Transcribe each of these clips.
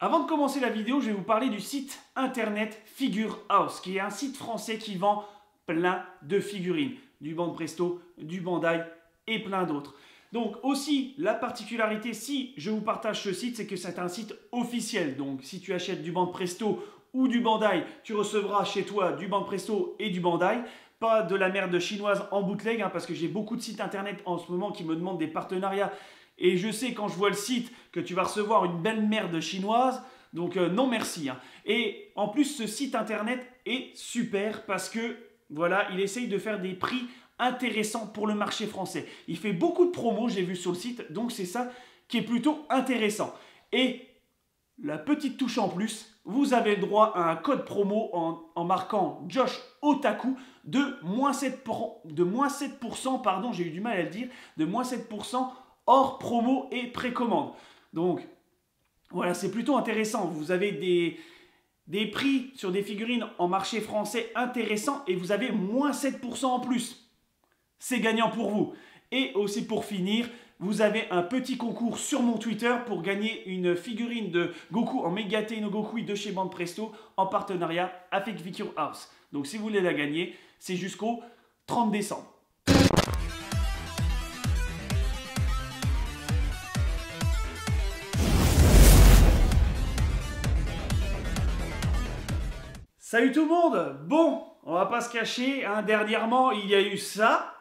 Avant de commencer la vidéo, je vais vous parler du site internet Figure House, qui est un site français qui vend plein de figurines, du Bande Presto, du Bandai et plein d'autres. Donc aussi, la particularité, si je vous partage ce site, c'est que c'est un site officiel. Donc si tu achètes du Bande Presto ou du Bandai, tu recevras chez toi du Bande Presto et du Bandai. Pas de la merde chinoise en bootleg, parce que j'ai beaucoup de sites internet en ce moment qui me demandent des partenariats. Et je sais quand je vois le site que tu vas recevoir une belle merde chinoise. Donc non merci. Et en plus, ce site internet est super parce que voilà, il essaye de faire des prix intéressants pour le marché français. Il fait beaucoup de promos, j'ai vu sur le site. Donc c'est ça qui est plutôt intéressant. Et la petite touche en plus, vous avez le droit à un code promo en marquant Josh Otaku de moins 7%, pardon, j'ai eu du mal à le dire, de moins 7% hors promo et précommande. Donc, voilà, c'est plutôt intéressant. Vous avez des prix sur des figurines en marché français intéressants et vous avez moins 7% en plus. C'est gagnant pour vous. Et aussi pour finir, vous avez un petit concours sur mon Twitter pour gagner une figurine de Goku en Megate no Goku de chez Bande Presto en partenariat avec Figure House. Donc si vous voulez la gagner, c'est jusqu'au 30 décembre. Salut tout le monde! Bon, on va pas se cacher, dernièrement il y a eu ça.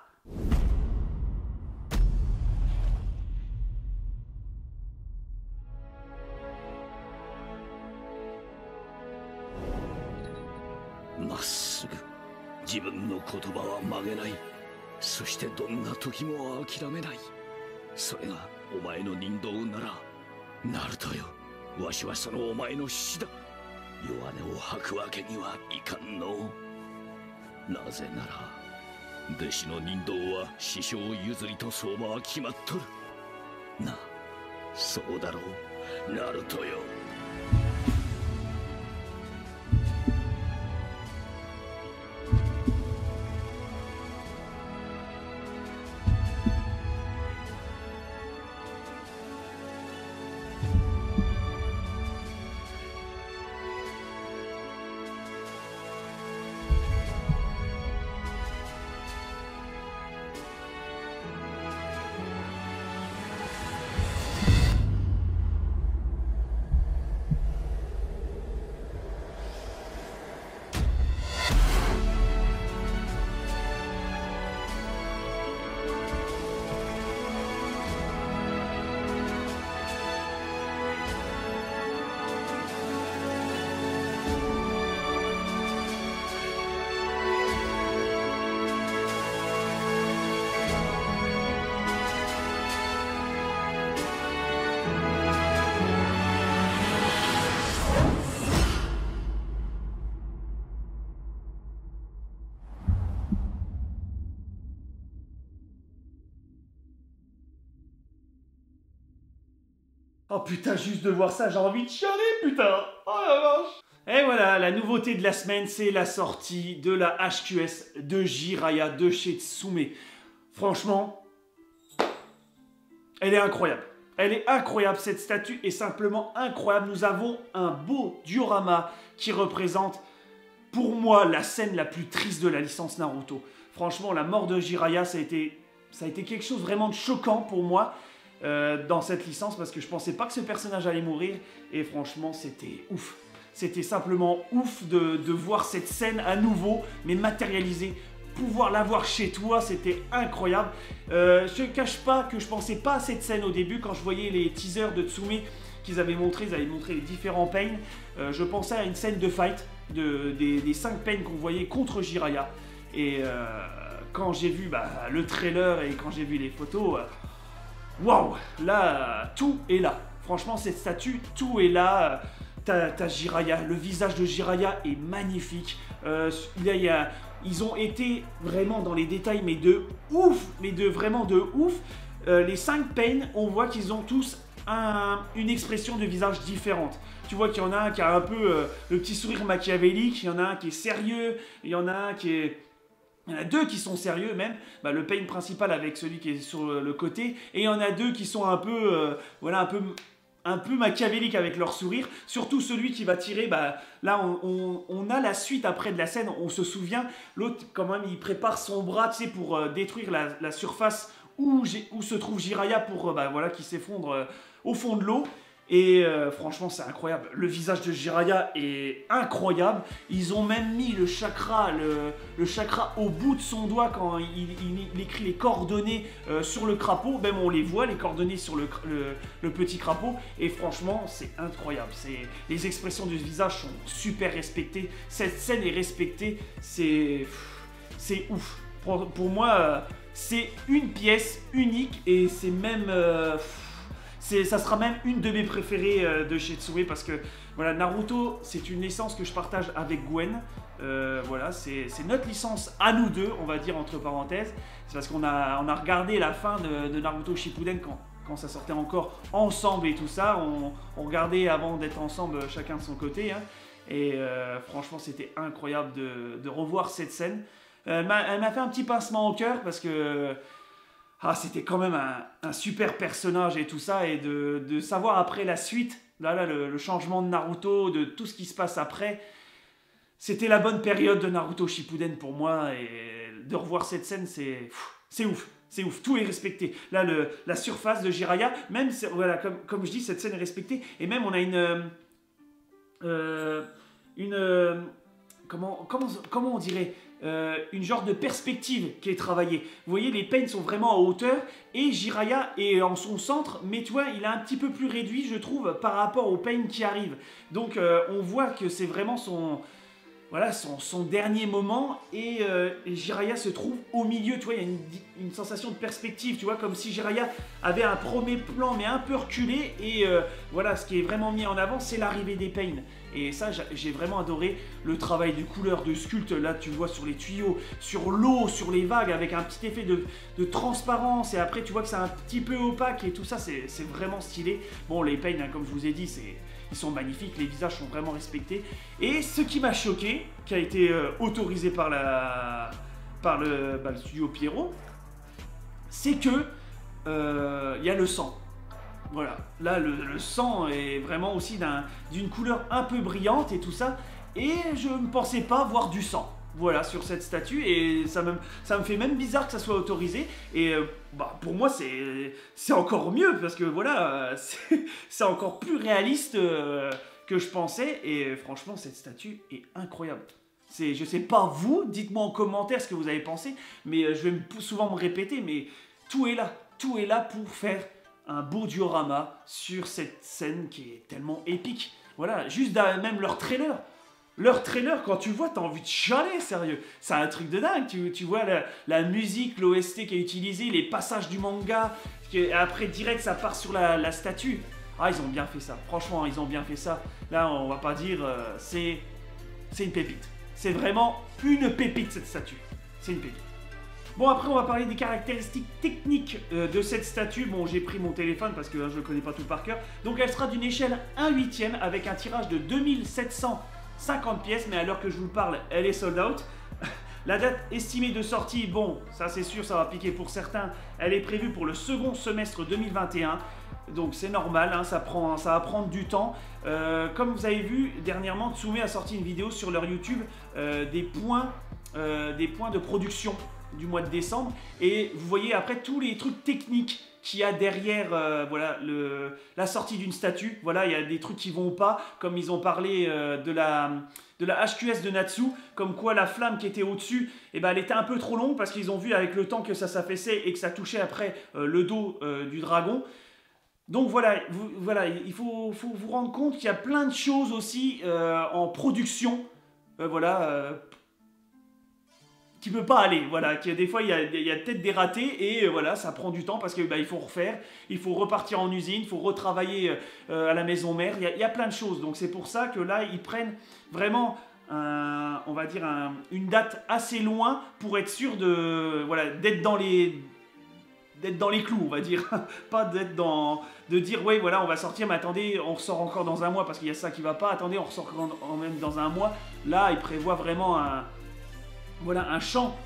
Oh putain, juste de voir ça, j'ai envie de chialer, putain! Oh la vache! Et voilà, la nouveauté de la semaine, c'est la sortie de la HQS de Jiraiya de chez Tsume. Franchement, elle est incroyable. Elle est incroyable, cette statue est simplement incroyable. Nous avons un beau diorama qui représente, pour moi, la scène la plus triste de la licence Naruto. Franchement, la mort de Jiraiya, ça a été quelque chose vraiment de choquant pour moi. Dans cette licence parce que je pensais pas que ce personnage allait mourir et franchement c'était ouf. C'était simplement ouf de voir cette scène à nouveau mais matérialisée. Pouvoir la voir chez toi, c'était incroyable. Je ne cache pas que je pensais pas à cette scène au début quand je voyais les teasers de Tsume qu'ils avaient montré, ils avaient montré les différents pains. Je pensais à une scène de fight des 5 pains qu'on voyait contre Jiraiya et quand j'ai vu le trailer et quand j'ai vu les photos, waouh, là, tout est là. Franchement, cette statue, tout est là. T'as Jiraiya, le visage de Jiraiya est magnifique. Ils ont été vraiment dans les détails, mais de ouf, vraiment de ouf. Les 5 pains, on voit qu'ils ont tous une expression de visage différente. Tu vois qu'il y en a un qui a un peu le petit sourire machiavélique, il y en a un qui est sérieux, il y en a un qui est... Il y en a 2 qui sont sérieux même, le pain principal avec celui qui est sur le côté, et il y en a 2 qui sont un peu, voilà, un peu machiavéliques avec leur sourire, surtout celui qui va tirer, bah, là on a la suite après de la scène, on se souvient, l'autre quand même il prépare son bras, tu sais, pour détruire la surface où se trouve Jiraiya pour, bah, voilà, qui s'effondre au fond de l'eau. Et franchement c'est incroyable, le visage de Jiraiya est incroyable, ils ont même mis le chakra au bout de son doigt quand il écrit les coordonnées sur le crapaud, même on les voit les coordonnées sur le petit crapaud, et franchement c'est incroyable, les expressions du visage sont super respectées, cette scène est respectée, c'est ouf, pour moi c'est une pièce unique et c'est même... ça sera même une de mes préférées de Shetsue parce que voilà, Naruto, c'est une licence que je partage avec Gwen. Voilà, c'est notre licence à nous deux, on va dire entre parenthèses. C'est parce qu'on a regardé la fin de Naruto Shippuden quand ça sortait encore ensemble et tout ça. On regardait avant d'être ensemble chacun de son côté. Hein. Et franchement, c'était incroyable de revoir cette scène. Elle m'a fait un petit pincement au cœur parce que... Ah, c'était quand même un super personnage et tout ça, et de savoir après la suite, là le changement de Naruto, de tout ce qui se passe après, c'était la bonne période de Naruto Shippuden pour moi, et de revoir cette scène, c'est ouf. C'est ouf, tout est respecté. Là, la surface de Jiraiya, même, voilà, comme je dis, cette scène est respectée, et même on a comment on dirait, une genre de perspective qui est travaillée. Vous voyez, les pains sont vraiment en hauteur et Jiraiya est en son centre, mais tu vois, il est un petit peu plus réduit, je trouve, par rapport aux pains qui arrivent. Donc, on voit que c'est vraiment voilà, son dernier moment, et Jiraiya se trouve au milieu, tu vois, il y a une sensation de perspective, tu vois, comme si Jiraiya avait un premier plan, mais un peu reculé, et voilà, ce qui est vraiment mis en avant, c'est l'arrivée des Pain. Et ça, j'ai vraiment adoré le travail de couleur, de sculpte, là, tu vois, sur les tuyaux, sur l'eau, sur les vagues, avec un petit effet de transparence, et après, tu vois que c'est un petit peu opaque, et tout ça, c'est vraiment stylé. Bon, les Pain, hein, comme je vous ai dit, ils sont magnifiques, les visages sont vraiment respectés. Et ce qui m'a choqué, qui a été autorisé par le studio Pierrot, c'est que y a le sang. Voilà, là le sang est vraiment aussi d'une couleur un peu brillante et tout ça. Et je ne pensais pas voir du sang. Voilà, sur cette statue, et ça me fait même bizarre que ça soit autorisé, et bah, pour moi c'est encore mieux, parce que voilà, c'est encore plus réaliste que je pensais, et franchement cette statue est incroyable. Je sais pas vous, dites-moi en commentaire ce que vous avez pensé, mais je vais souvent me répéter, mais tout est là pour faire un beau diorama sur cette scène qui est tellement épique. Voilà, juste même leur trailer. Leur trailer, quand tu le vois, t'as envie de chialer, sérieux. C'est un truc de dingue. Tu vois la musique, l'OST qui est utilisée, les passages du manga. Après, direct, ça part sur la statue. Ah, ils ont bien fait ça. Franchement, ils ont bien fait ça. Là, on va pas dire... c'est une pépite. C'est vraiment une pépite, cette statue. C'est une pépite. Bon, après, on va parler des caractéristiques techniques de cette statue. Bon, j'ai pris mon téléphone parce que je ne connais pas tout par cœur. Donc, elle sera d'une échelle 1/8 avec un tirage de 2750 pièces, mais à l'heure que je vous parle, elle est sold out. La date estimée de sortie, bon, ça c'est sûr, ça va piquer pour certains, elle est prévue pour le second semestre 2021. Donc c'est normal, hein, ça va prendre du temps. Comme vous avez vu, dernièrement, Tsume a sorti une vidéo sur leur YouTube des points de production du mois de décembre. Et vous voyez après tous les trucs techniques qu'il y a derrière voilà, la sortie d'une statue. Voilà, il y a des trucs qui vont pas, comme ils ont parlé de la HQS de Natsu, comme quoi la flamme qui était au-dessus, eh ben, elle était un peu trop longue parce qu'ils ont vu avec le temps que ça s'affaissait et que ça touchait après le dos du dragon. Donc voilà, il faut vous rendre compte qu'il y a plein de choses aussi en production, qui peut pas aller, voilà, des fois il y a peut-être des ratés, et voilà, ça prend du temps parce que bah, il faut refaire, il faut repartir en usine, il faut retravailler à la maison mère, il y a plein de choses. Donc c'est pour ça que là ils prennent vraiment on va dire une date assez loin pour être sûr d'être dans les clous, on va dire. Pas de dire ouais voilà on va sortir, mais attendez on ressort encore dans un mois parce qu'il y a ça qui va pas, attendez on ressort quand même dans un mois. Là ils prévoient vraiment un champ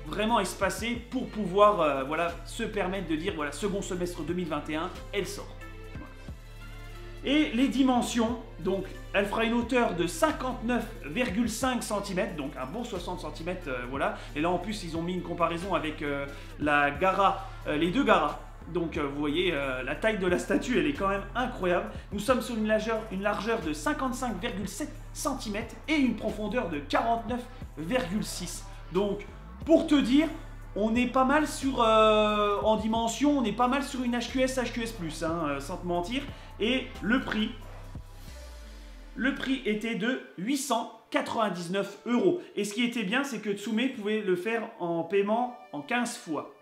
vraiment espacé pour pouvoir se permettre de dire voilà, second semestre 2021, elle sort. Voilà. Et les dimensions, donc elle fera une hauteur de 59,5 cm, donc un bon 60 cm, voilà. Et là en plus ils ont mis une comparaison avec la Gara, les deux Gara. Donc vous voyez, la taille de la statue elle est quand même incroyable. Nous sommes sur une largeur de 55,7 cm et une profondeur de 49,6. Donc pour te dire, on est pas mal sur, en dimension, on est pas mal sur une HQS+, hein, sans te mentir. Et le prix était de 899 €. Et ce qui était bien, c'est que Tsume pouvait le faire en paiement en 15 fois.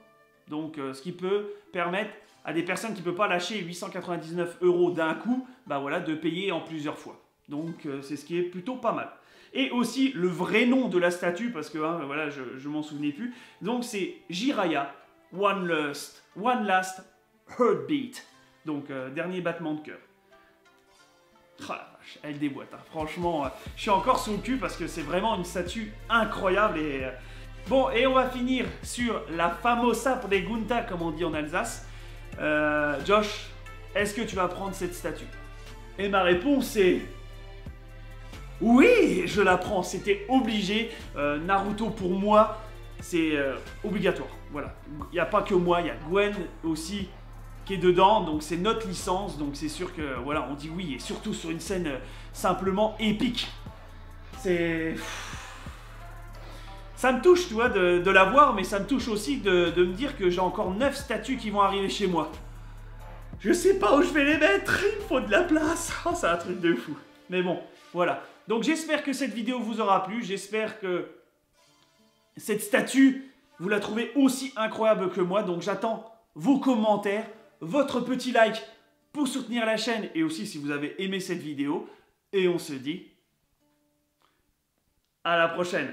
Donc ce qui peut permettre à des personnes qui ne peuvent pas lâcher 899 € d'un coup, bah voilà, de payer en plusieurs fois. Donc c'est ce qui est plutôt pas mal. Et aussi le vrai nom de la statue, parce que hein, voilà, je m'en souvenais plus. Donc c'est Jiraiya, One Last Heartbeat. Donc dernier battement de cœur. Oh la vache, elle déboîte. Hein. Franchement, je suis encore sous le cul parce que c'est vraiment une statue incroyable. Et bon, et on va finir sur la famosa pregunta, comme on dit en Alsace. Josh, est-ce que tu vas prendre cette statue? Et ma réponse est... oui, je la prends, c'était obligé. Naruto pour moi, c'est obligatoire. Voilà, il n'y a pas que moi, il y a Gwen aussi qui est dedans, donc c'est notre licence, donc c'est sûr que voilà, on dit oui, et surtout sur une scène simplement épique. C'est... ça me touche, tu vois, de la voir, mais ça me touche aussi de me dire que j'ai encore 9 statues qui vont arriver chez moi. Je sais pas où je vais les mettre, il me faut de la place. Oh, c'est un truc de fou. Mais bon, voilà. Donc j'espère que cette vidéo vous aura plu, j'espère que cette statue, vous la trouvez aussi incroyable que moi, donc j'attends vos commentaires, votre petit like pour soutenir la chaîne et aussi si vous avez aimé cette vidéo. Et on se dit à la prochaine.